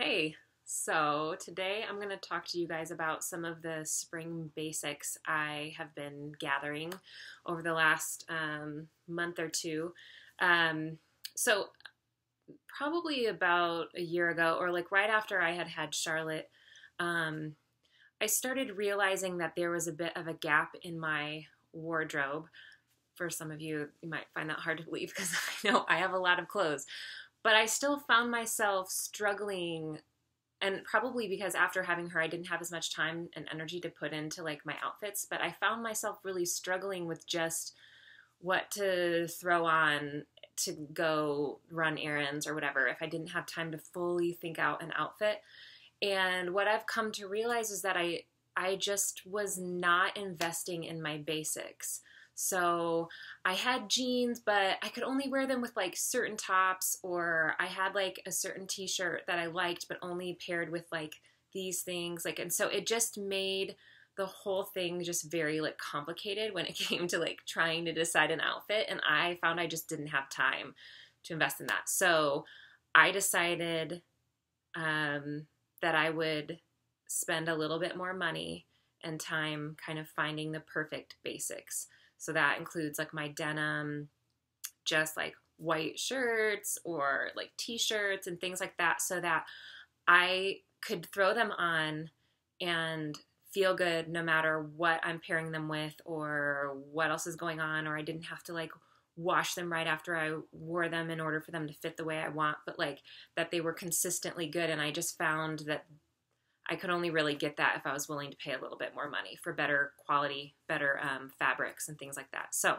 Hey, so today I'm going to talk to you guys about some of the spring basics I have been gathering over the last month or two. Um, so, probably about a year ago, or like right after I had had Charlotte, um, I started realizing that there was a bit of a gap in my wardrobe. For some of you, you might find that hard to believe because I know I have a lot of clothes, but I still found myself struggling, and probably because after having her I didn't have as much time and energy to put into like my outfits, but I found myself really struggling with just what to throw on to go run errands or whatever if I didn't have time to fully think out an outfit. And what I've come to realize is that I just was not investing in my basics. So I had jeans, but I could only wear them with like certain tops, or I had like a certain t-shirt that I liked, but only paired with like these things. Like, and so it just made the whole thing just very like complicated when it came to like trying to decide an outfit. And I found I just didn't have time to invest in that. So I decided that I would spend a little bit more money and time kind of finding the perfect basics. So that includes like my denim, just like white shirts or like t-shirts and things like that, so that I could throw them on and feel good no matter what I'm pairing them with or what else is going on, or I didn't have to like wash them right after I wore them in order for them to fit the way I want, but like that they were consistently good. And I just found that I could only really get that if I was willing to pay a little bit more money for better quality, better fabrics and things like that. So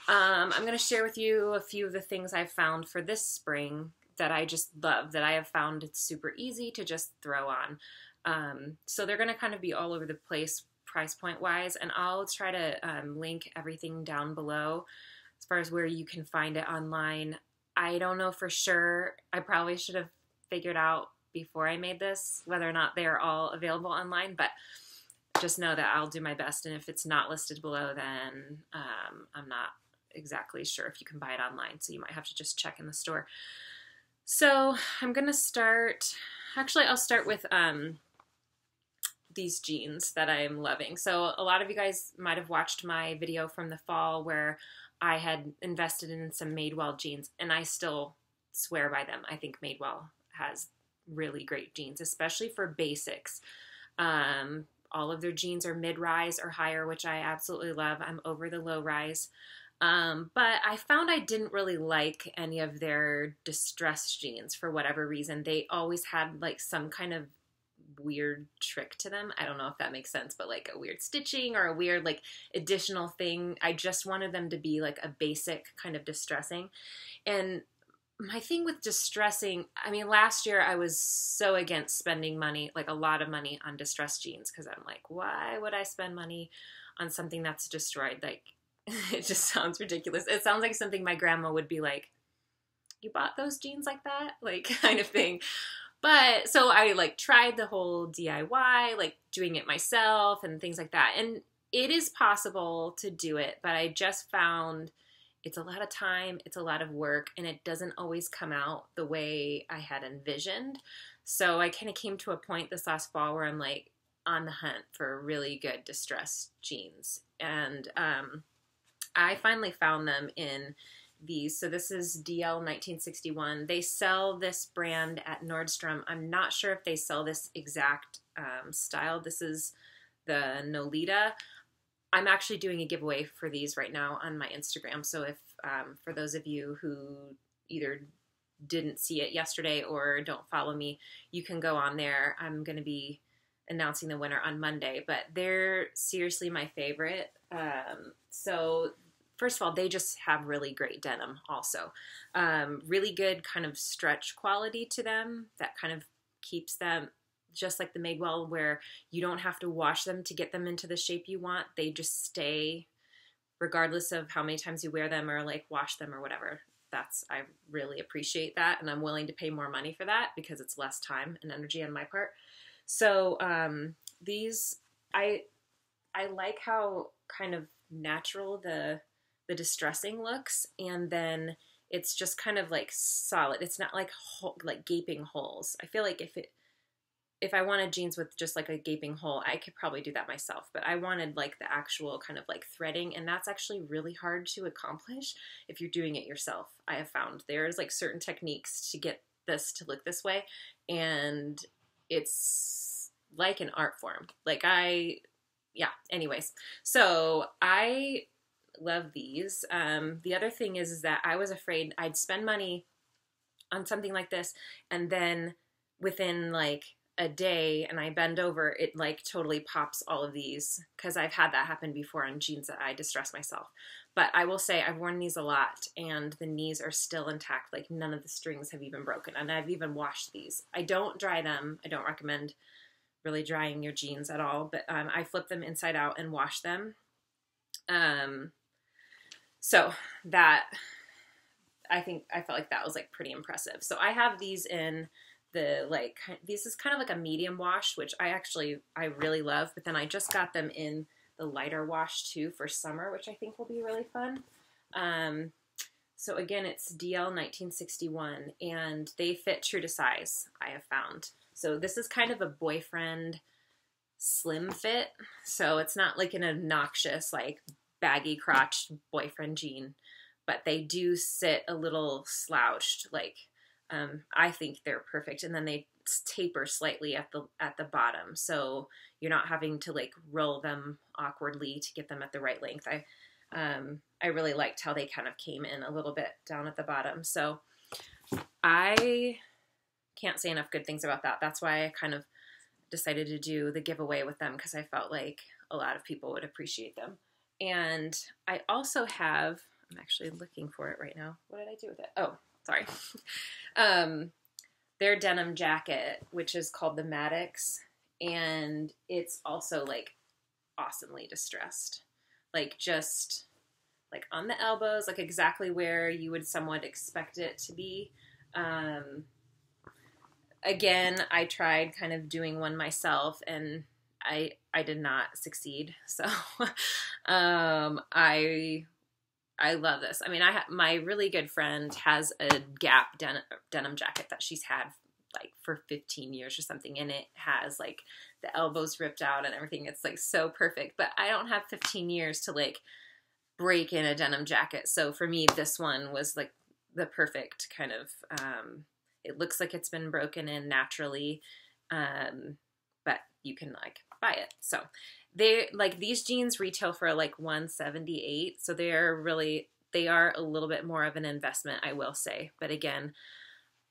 I'm going to share with you a few of the things I've found for this spring that I just love, that I have found it's super easy to just throw on. So they're going to kind of be all over the place price point wise, and I'll try to link everything down below as far as where you can find it online. I don't know for sure. I probably should have figured out before I made this whether or not they're all available online, but just know that I'll do my best, and if it's not listed below, then I'm not exactly sure if you can buy it online, so you might have to just check in the store. So I'm gonna start, actually I'll start with these jeans that I'm loving. So a lot of you guys might have watched my video from the fall where I had invested in some Madewell jeans, and I still swear by them. I think Madewell has really great jeans, especially for basics. All of their jeans are mid-rise or higher, which I absolutely love. I'm over the low-rise. But I found I didn't really like any of their distressed jeans for whatever reason. They always had like some kind of weird trick to them. I don't know if that makes sense, but like a weird stitching or a weird like additional thing. I just wanted them to be like a basic kind of distressing. And my thing with distressing, I mean, last year I was so against spending money, like a lot of money on distressed jeans, because I'm like, why would I spend money on something that's destroyed? Like, it just sounds ridiculous. It sounds like something my grandma would be like, you bought those jeans like that? Like, kind of thing. But so I like tried the whole DIY, like doing it myself and things like that. And it is possible to do it, but I just found it's a lot of time, it's a lot of work, and it doesn't always come out the way I had envisioned. So I kind of came to a point this last fall where I'm like on the hunt for really good distressed jeans. And I finally found them in these. So this is DL 1961. They sell this brand at Nordstrom. I'm not sure if they sell this exact style. This is the Nolita. I'm actually doing a giveaway for these right now on my Instagram. So if for those of you who either didn't see it yesterday or don't follow me, you can go on there. I'm going to be announcing the winner on Monday, but they're seriously my favorite. So first of all, they just have really great denim also. Really good kind of stretch quality to them that kind of keeps them just like the Madewell, where you don't have to wash them to get them into the shape you want. They just stay regardless of how many times you wear them or like wash them or whatever. I really appreciate that, and I'm willing to pay more money for that because it's less time and energy on my part. So these, I like how kind of natural the distressing looks, and then it's just kind of like solid. It's not like like gaping holes. I feel like if I wanted jeans with just like a gaping hole, I could probably do that myself. But I wanted like the actual kind of like threading, and that's actually really hard to accomplish if you're doing it yourself. I have found there's like certain techniques to get this to look this way, and it's like an art form. Like yeah, anyways. So I love these. The other thing is that I was afraid I'd spend money on something like this, and then within like a day and I bend over, it like totally pops all of these, because I've had that happen before on jeans that I distress myself. But I will say I've worn these a lot, and the knees are still intact. Like none of the strings have even broken, and I've even washed these. I don't dry them. I don't recommend really drying your jeans at all, but I flip them inside out and wash them. So that, I felt like that was like pretty impressive. So I have these in the like, this is kind of like a medium wash, which I really love, but then I just got them in the lighter wash too for summer, which I think will be really fun. So again, it's DL 1961, and they fit true to size, I have found. So this is kind of a boyfriend slim fit. So it's not like an obnoxious, like baggy crotched boyfriend jean, but they do sit a little slouched. Like, I think they're perfect. And then they taper slightly at the bottom. So you're not having to like roll them awkwardly to get them at the right length. I really liked how they kind of came in a little bit down at the bottom. So I can't say enough good things about that. That's why I kind of decided to do the giveaway with them, because I felt like a lot of people would appreciate them. And I also have, I'm actually looking for it right now. What did I do with it? Oh, sorry. Their denim jacket, which is called the Maddox, and it's also like awesomely distressed. Like just like on the elbows, like exactly where you would somewhat expect it to be. Again, I tried kind of doing one myself, and I did not succeed. So I love this. I mean, my really good friend has a Gap denim jacket that she's had like for 15 years or something, and it has like the elbows ripped out and everything. It's like so perfect, but I don't have 15 years to like break in a denim jacket. So for me, this one was like the perfect kind of, it looks like it's been broken in naturally, but you can like buy it. So they like, these jeans retail for like $178. So they are a little bit more of an investment, I will say. But again,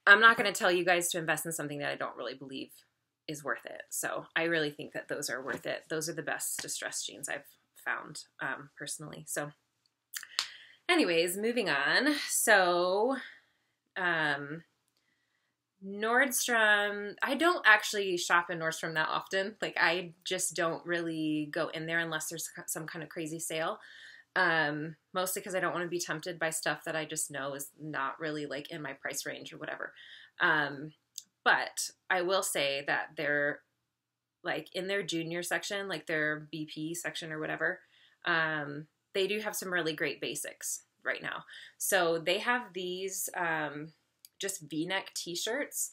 I'm not going to tell you guys to invest in something that I don't really believe is worth it. So I really think that those are worth it. Those are the best distressed jeans I've found, personally. So anyways, moving on. So, Nordstrom, I don't actually shop in Nordstrom that often. Like I just don't really go in there unless there's some kind of crazy sale. Mostly because I don't want to be tempted by stuff that I just know is not really like in my price range or whatever. But I will say that they're like in their junior section, like their BP section or whatever, they do have some really great basics right now. So they have these, just V-neck t-shirts.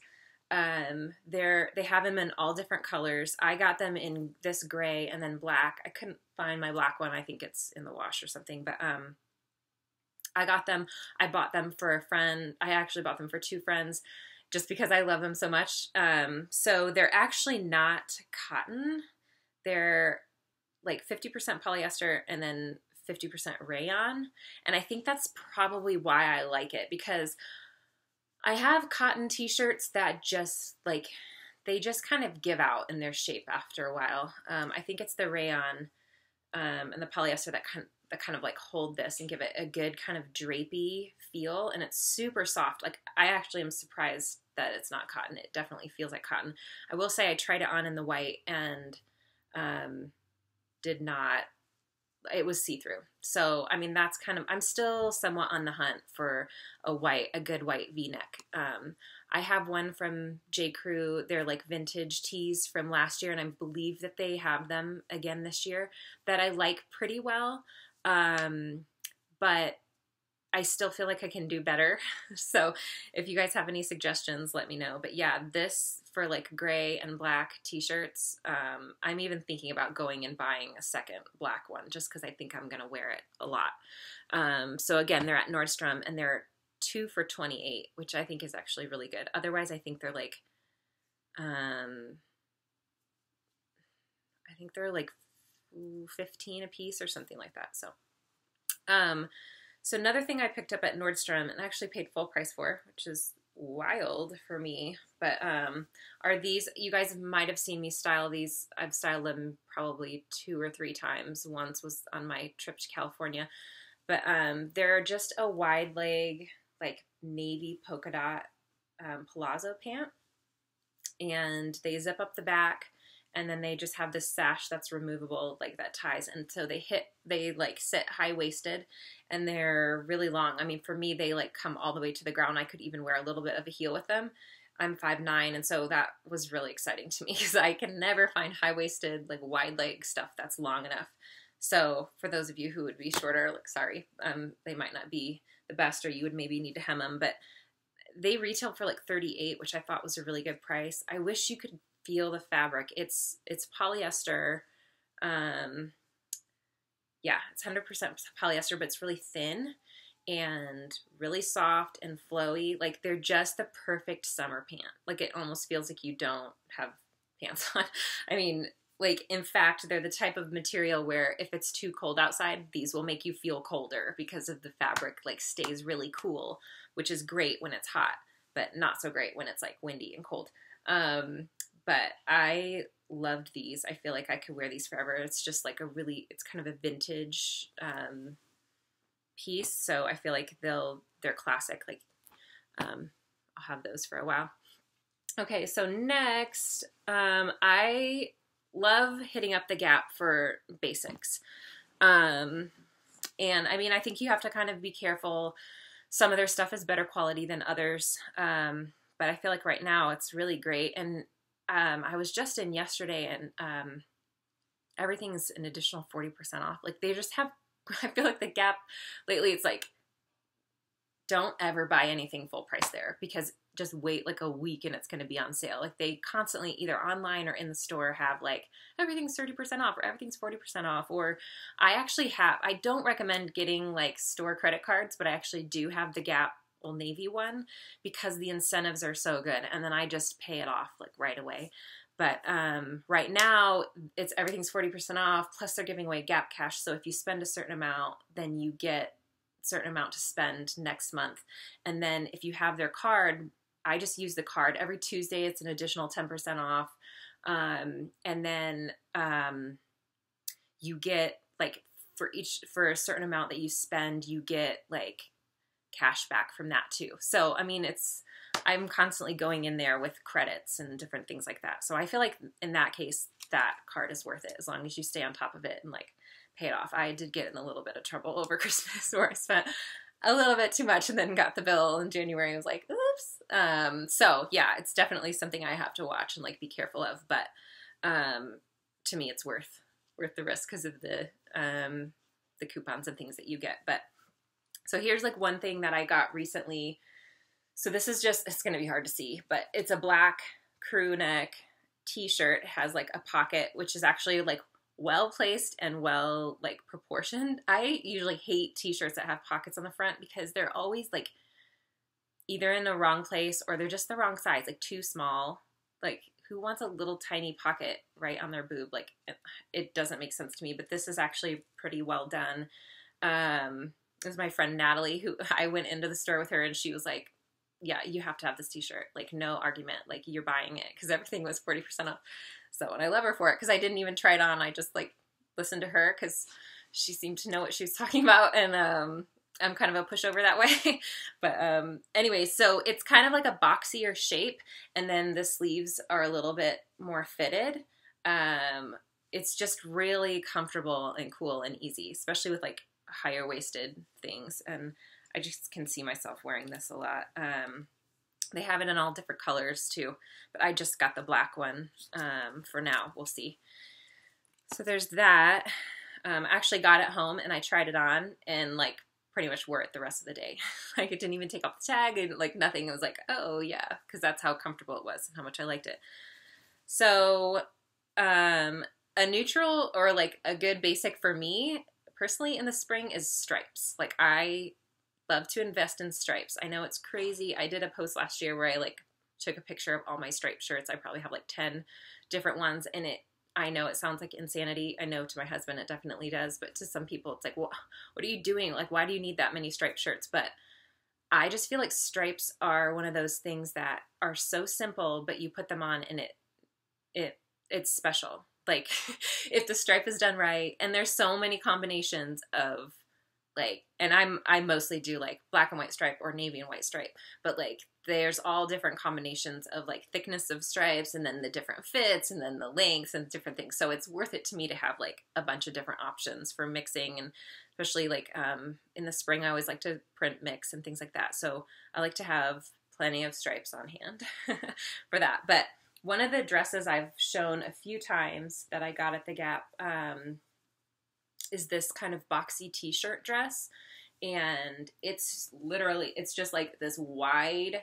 They have them in all different colors. I got them in this gray and then black. I couldn't find my black one. I think it's in the wash or something, but, I got them. I bought them for a friend. I actually bought them for two friends just because I love them so much. So they're actually not cotton. They're like 50% polyester and then 50% rayon. And I think that's probably why I like it, because I have cotton t-shirts that just like, they just kind of give out in their shape after a while. I think it's the rayon and the polyester that kind of like hold this and give it a good kind of drapey feel. And it's super soft. Like I actually am surprised that it's not cotton. It definitely feels like cotton. I will say I tried it on in the white and did not, it was see-through. So, I mean, that's kind of, I'm still somewhat on the hunt for a good white V-neck. I have one from J. Crew. They're like vintage tees from last year, and I believe that they have them again this year that I like pretty well. But I still feel like I can do better. So if you guys have any suggestions, let me know. But yeah, this for like gray and black t-shirts, I'm even thinking about going and buying a second black one just because I think I'm going to wear it a lot. So again, they're at Nordstrom and they're 2 for $28, which I think is actually really good. Otherwise, I think they're like, I think they're like 15 a piece or something like that. So another thing I picked up at Nordstrom and actually paid full price for, which is wild for me, but are these. You guys might have seen me style these. I've styled them probably 2 or 3 times. Once was on my trip to California, but they're just a wide leg, like navy polka dot palazzo pant, and they zip up the back. And then they just have this sash that's removable, like that ties. And so they like sit high-waisted and they're really long. I mean, for me, they like come all the way to the ground. I could even wear a little bit of a heel with them. I'm 5'9", and so that was really exciting to me because I can never find high-waisted, like wide leg stuff that's long enough. So for those of you who would be shorter, like sorry, they might not be the best, or you would maybe need to hem them, but they retail for like $38, which I thought was a really good price. I wish you could feel the fabric. It's polyester. Yeah, it's 100% polyester, but it's really thin and really soft and flowy. Like they're just the perfect summer pant. Like it almost feels like you don't have pants on. I mean, like in fact, they're the type of material where if it's too cold outside, these will make you feel colder because of the fabric like stays really cool, which is great when it's hot, but not so great when it's like windy and cold. But I loved these. I feel like I could wear these forever. It's just like it's kind of a vintage piece. So I feel like they're classic. Like I'll have those for a while. Okay, so next, I love hitting up the Gap for basics. And I mean, I think you have to kind of be careful. Some of their stuff is better quality than others. But I feel like right now it's really great. And I was just in yesterday and everything's an additional 40% off. Like they just have, I feel like the Gap lately, it's like, don't ever buy anything full price there because just wait like a week and it's going to be on sale. Like they constantly either online or in the store have like everything's 30% off or everything's 40% off. Or I don't recommend getting like store credit cards, but I actually do have the Gap Old Navy one because the incentives are so good, and then I just pay it off like right away. But right now everything's 40% off, plus they're giving away Gap Cash. So if you spend a certain amount, then you get a certain amount to spend next month. And then if you have their card, I just use the card. Every Tuesday it's an additional 10% off. And then you get like for a certain amount that you spend, you get like cash back from that too. So, I mean, I'm constantly going in there with credits and different things like that. So I feel like in that case, that card is worth it as long as you stay on top of it and like pay it off. I did get in a little bit of trouble over Christmas where I spent a little bit too much and then got the bill in January. I was like, oops. So yeah, it's definitely something I have to watch and like be careful of. But to me, it's worth the risk because of the coupons and things that you get. But so here's like one thing that I got recently. So this is it's going to be hard to see, but it's a black crew neck t-shirt. It has like a pocket, which is actually like well placed and well like proportioned. I usually hate t-shirts that have pockets on the front because they're always like either in the wrong place or they're just the wrong size, like too small. Like who wants a little tiny pocket right on their boob? Like it doesn't make sense to me, but this is actually pretty well done. It was my friend Natalie who I went into the store with her and she was like, yeah, you have to have this t-shirt. Like no argument, like you're buying it because everything was 40% off. So, and I love her for it because I didn't even try it on. I just like listened to her because she seemed to know what she was talking about. And I'm kind of a pushover that way. But anyway, so it's kind of like a boxier shape. And then the sleeves are a little bit more fitted. It's just really comfortable and cool and easy, especially with like higher waisted things. And I just can see myself wearing this a lot. They have it in all different colors too, but I just got the black one for now. We'll see. So there's that. I actually got it home and I tried it on and like pretty much wore it the rest of the day. Like it didn't even take off the tag and like nothing. It was like, oh yeah, because that's how comfortable it was and how much I liked it. So a neutral or like a good basic for me personally in the spring is stripes. Like I love to invest in stripes. I know it's crazy. I did a post last year where I like took a picture of all my striped shirts. I probably have like 10 different ones, and I know it sounds like insanity. I know to my husband it definitely does, but to some people it's like, well, what are you doing? Like, why do you need that many striped shirts? But I just feel like stripes are one of those things that are so simple, but you put them on and it's special. Like if the stripe is done right, and there's so many combinations of like, and I mostly do like black and white stripe or navy and white stripe, but like there's all different combinations of like thickness of stripes and then the different fits and then the lengths and different things. So it's worth it to me to have like a bunch of different options for mixing, and especially like in the spring I always like to print mix and things like that. So I like to have plenty of stripes on hand for that. But one of the dresses I've shown a few times that I got at the Gap is this kind of boxy t-shirt dress. And it's literally, it's just like this wide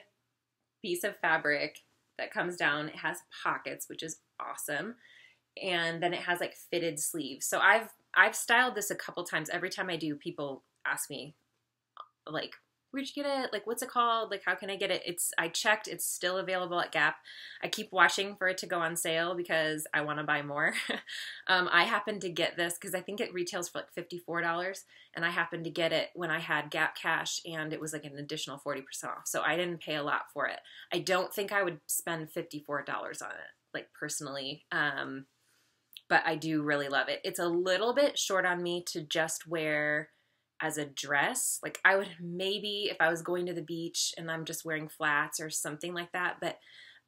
piece of fabric that comes down. It has pockets, which is awesome. And then it has like fitted sleeves. So I've styled this a couple times. Every time I do, people ask me like, where'd you get it? Like, what's it called? Like, how can I get it? I checked, it's still available at Gap. I keep watching for it to go on sale because I want to buy more. I happened to get this because I think it retails for like $54, and I happened to get it when I had Gap cash, and it was like an additional 40% off. So I didn't pay a lot for it. I don't think I would spend $54 on it, like personally. But I do really love it. It's a little bit short on me to just wear as a dress. Like I would maybe, if I was going to the beach and I'm just wearing flats or something like that, but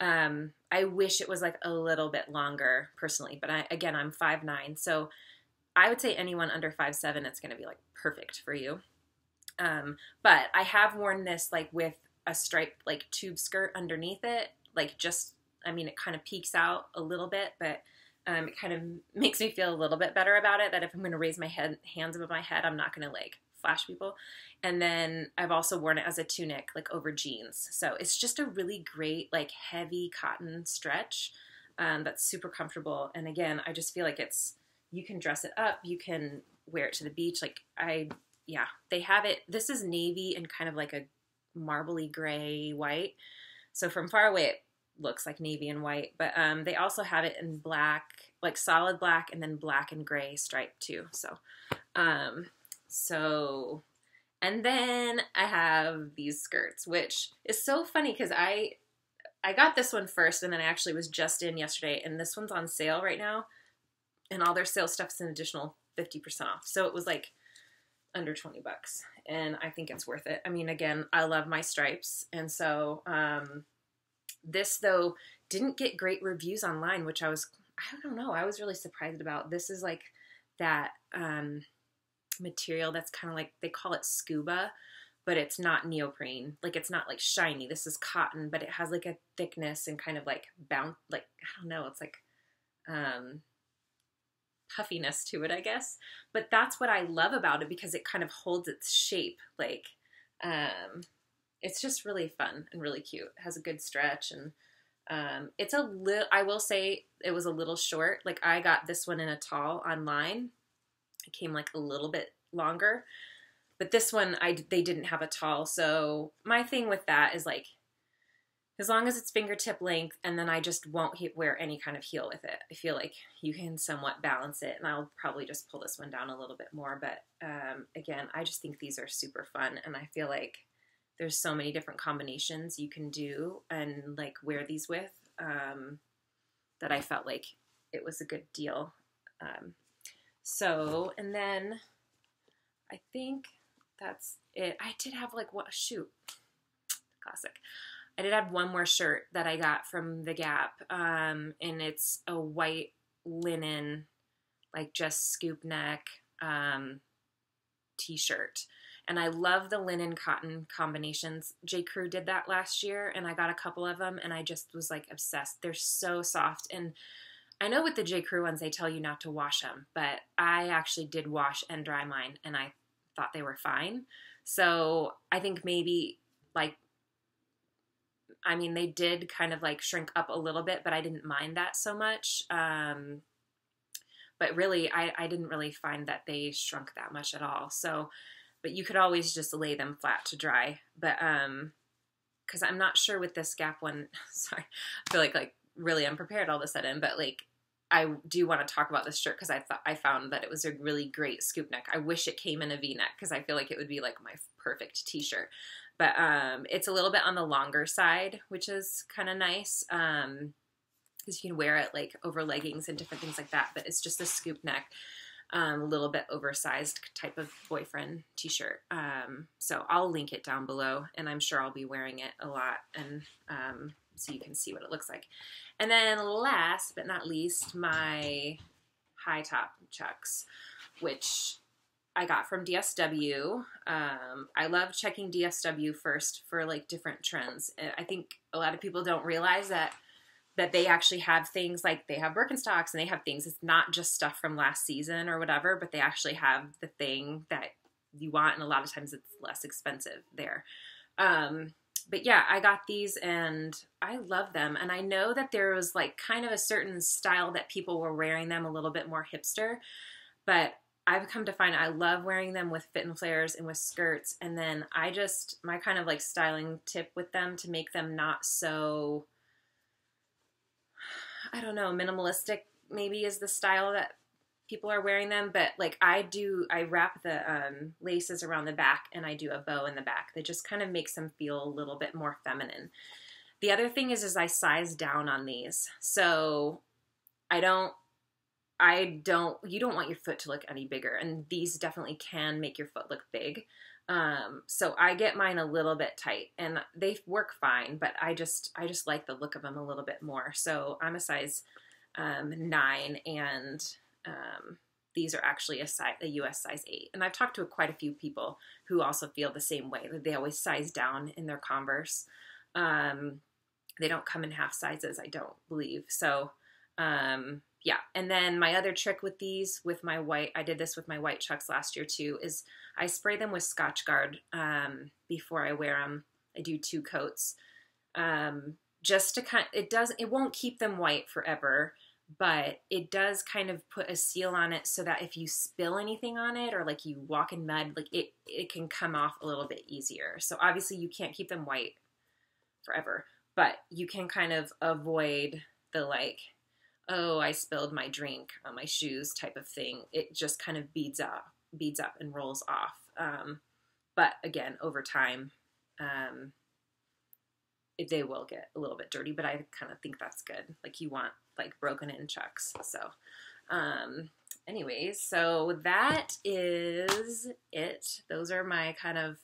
I wish it was like a little bit longer personally. But again, I'm 5'9", so I would say anyone under 5'7", it's going to be like perfect for you. But I have worn this like with a striped like tube skirt underneath it, like just, I mean, it kind of peeks out a little bit, but it kind of makes me feel a little bit better about it, that if I'm going to raise my hands above my head, I'm not going to like flash people. And then I've also worn it as a tunic, like over jeans. So it's just a really great, like heavy cotton stretch that's super comfortable. And again, I just feel like you can dress it up, you can wear it to the beach. Like yeah, they have it. This is navy and kind of like a marbly gray white. So from far away, it looks like navy and white, but they also have it in black, like solid black, and then black and gray stripe too. So and then I have these skirts, which is so funny because I got this one first, and then I actually was just in yesterday, and this one's on sale right now, and all their sale stuff's an additional 50% off. So it was like under 20 bucks, and I think it's worth it. I mean, again, I love my stripes, and so this, though, didn't get great reviews online, which I don't know, I was really surprised about. This is like that material that's kind of like, they call it scuba, but it's not neoprene. Like, it's not like shiny. This is cotton, but it has like a thickness and kind of like like, I don't know, it's like puffiness to it, I guess. But that's what I love about it, because it kind of holds its shape. Like, it's just really fun and really cute. It has a good stretch, and it's a little, I will say it was a little short. Like I got this one in a tall online. It came like a little bit longer, but this one they didn't have a tall. So my thing with that is like, as long as it's fingertip length, and then I just won't wear any kind of heel with it. I feel like you can somewhat balance it, and I'll probably just pull this one down a little bit more. But again, I just think these are super fun, and I feel like there's so many different combinations you can do and like wear these with, that I felt like it was a good deal. So, and then I think that's it. I did have like, classic. I did have one more shirt that I got from the Gap, and it's a white linen, like just scoop neck t-shirt. And I love the linen cotton combinations. J. Crew did that last year, and I got a couple of them, and I just was like obsessed. They're so soft. And I know with the J. Crew ones, they tell you not to wash them, but I actually did wash and dry mine, and I thought they were fine. So I think maybe like, I mean, they did kind of like shrink up a little bit, but I didn't mind that so much. But really, I didn't really find that they shrunk that much at all. So, but you could always just lay them flat to dry. But because I'm not sure with this Gap one, sorry, I feel like really unprepared all of a sudden. But like, I do want to talk about this shirt because I found that it was a really great scoop neck. I wish it came in a V-neck because I feel like it would be like my perfect t-shirt. But it's a little bit on the longer side, which is kind of nice. Because you can wear it like over leggings and different things like that. But it's just a scoop neck, a little bit oversized type of boyfriend t-shirt. So I'll link it down below, and I'm sure I'll be wearing it a lot, and so you can see what it looks like. And then last but not least, my high top Chucks, which I got from DSW. I love checking DSW first for like different trends. I think a lot of people don't realize that they actually have things like they have Birkenstocks and they have things. It's not just stuff from last season or whatever, but they actually have the thing that you want, and a lot of times it's less expensive there. But yeah, I got these and I love them. And I know that there was like kind of a certain style that people were wearing them a little bit more hipster, but I've come to find I love wearing them with fit and flares and with skirts. And then my kind of like styling tip with them to make them not so, I don't know, minimalistic maybe is the style that people are wearing them. But like I wrap the laces around the back and I do a bow in the back. That just kind of makes them feel a little bit more feminine. The other thing is I size down on these. So you don't want your foot to look any bigger. And these definitely can make your foot look big. So I get mine a little bit tight and they work fine, but I just like the look of them a little bit more. So I'm a size 9, and these are actually a US size 8. And I've talked to quite a few people who also feel the same way. They always size down in their Converse. They don't come in half sizes, I don't believe. So yeah, and then my other trick with these, with my white, I did this with my white Chucks last year too, is I spray them with Scotch Guard before I wear them. I do 2 coats, just to it won't keep them white forever, but it does kind of put a seal on it so that if you spill anything on it or like you walk in mud, like it can come off a little bit easier. So obviously you can't keep them white forever, but you can kind of avoid the like, oh, I spilled my drink on my shoes type of thing. It just kind of beads up and rolls off. But again, over time, they will get a little bit dirty, but I kind of think that's good. Like you want like broken in Chucks. So anyways, so that is it. Those are my kind of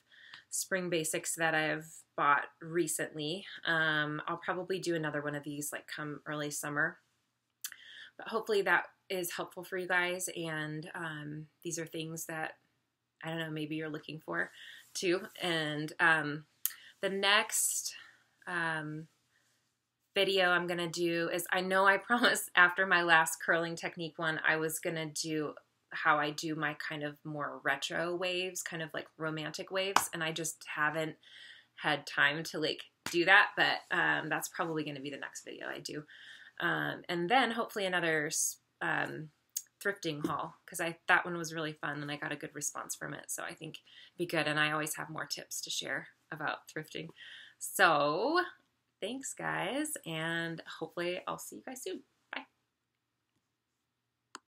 spring basics that I've bought recently. I'll probably do another one of these like come early summer. But hopefully that is helpful for you guys, and these are things that, I don't know, maybe you're looking for too. And the next video I'm going to do is, I know I promised after my last curling technique one, I was going to do how I do my kind of more retro waves, kind of like romantic waves, and I just haven't had time to like do that, but that's probably going to be the next video I do. And then hopefully another thrifting haul, because that one was really fun and I got a good response from it. So I think it'd be good. And I always have more tips to share about thrifting. So thanks guys, and hopefully I'll see you guys soon.